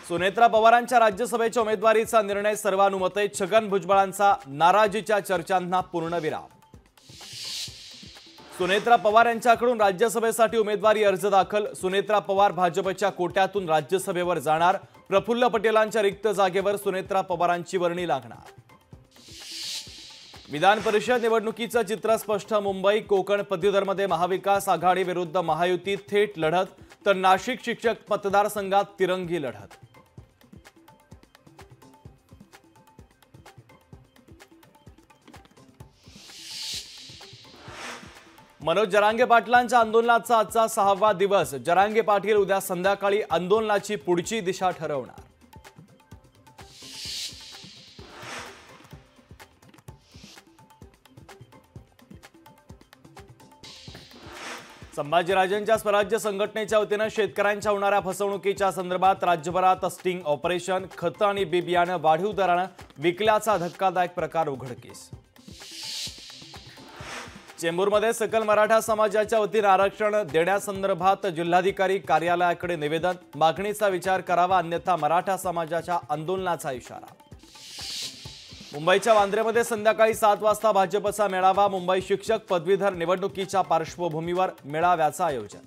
सुनेत्रा पवारांच्या राज्यसभेच्या उमेदवारीचा निर्णय सर्वानुमते, छगन भुजबळांचा नाराजीच्या चर्चांना पूर्णविराम। सुनेत्रा पवार यांच्याकडून राज्यसभेसाठी उमेदवारी अर्ज दाखल। सुनेत्रा पवार भाजपच्या कोट्यातून राज्यसभेवर जाणार। प्रफुल्ल पटेलांच्या रिक्त जागेवर सुनेत्रा पवारांची वर्णी लागणार। विधान परिषद निवडणुकीचं चित्र स्पष्ट। मुंबई कोकण पदवीधरमध्ये महाविकास आघाडी विरुद्ध महायुती थेट लढत, तर नाशिक शिक्षक मतदारसंघात तिरंगी लढत। मनोज जरांगे पाटलांच्या आंदोलनाचा आजचा 6वा दिवस। जरांगे पाटील उद्या संध्याकाळी आंदोलनाची पुढची दिशा ठरवणार। संभाजीराजेंच्या स्वराज्य संघटनेच्या वतीनं शेतकऱ्यांच्या होणाऱ्या फसवणुकीच्या संदर्भात राज्यभरात स्टिंग ऑपरेशन। खतं आणि बी बियाणं वाढीव दरानं विकल्याचा धक्कादायक प्रकार उघडकीस। चेंबूरमध्ये सकल मराठा समाजाच्या वतीनं आरक्षण देण्यासंदर्भात जिल्हाधिकारी कार्यालयाकडे निवेदन। मागणीचा विचार करावा, अन्यथा मराठा समाजाच्या आंदोलनाचा इशारा। मुंबईच्या वांद्रेमध्ये संध्याकाळी 7 वाजता भाजपचा मेळावा। मुंबई शिक्षक पदवीधर निवडणुकीच्या पार्श्वभूमीवर मेळाव्याचं आयोजन।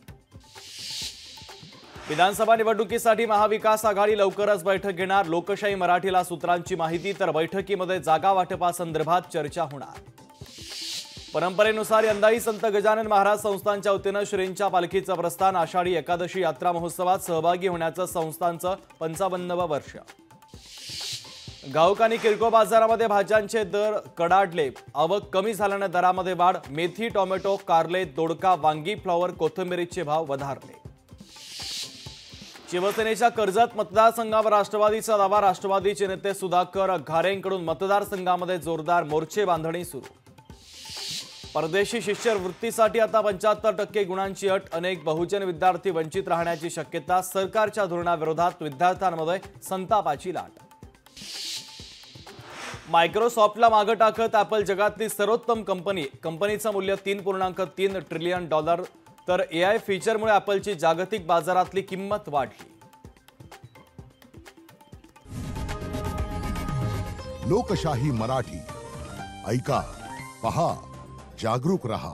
विधानसभा निवडणुकीसाठी महाविकास आघाडी लवकरच बैठक घेणार। लोकशाही मराठीला सूत्रांची माहिती, तर बैठकीमध्ये जागा वाटपासंदर्भात चर्चा होणार। परंपरेनुसार यंदाही संत गजानन महाराज संस्थानच्या वतीनं श्रींच्या पालखीचं प्रस्थान। आषाढी एकादशी यात्रा महोत्सवात सहभागी होण्याचं संस्थानचं 55वं वर्ष। घाऊक आणि किरकोळ बाजारामध्ये भाज्यांचे दर कडाडले। आवक कमी झाल्याने दरामध्ये वाढ। मेथी, टोमॅटो, कारले, दोडका, वांगी, फ्लॉवर, कोथिंबीरीचे भाव वधारले। शिवसेनेच्या कर्जत मतदारसंघावर राष्ट्रवादीचा दावा। राष्ट्रवादीचे नेते सुधाकर घारेंकडून मतदारसंघामध्ये जोरदार मोर्चे बांधणी सुरू। परदेशी शिष्यवृत्तीसाठी आता 75% गुणांची अट। अनेक बहुजन विद्यार्थी वंचित राहण्याची शक्यता। सरकारच्या धोरणाविरोधात विद्यार्थ्यांमध्ये संतापाची लाट। मायक्रोसॉफ्टला मागे टाकत ॲपल जगातली सर्वोत्तम कंपनी। कंपनीचं मूल्य $3.3 ट्रिलियन, तर AI फीचरमुळे ॲपलची जागतिक बाजारातली किंमत वाढली। लोकशाही मराठी ऐका, पहा, जागरूक रहा।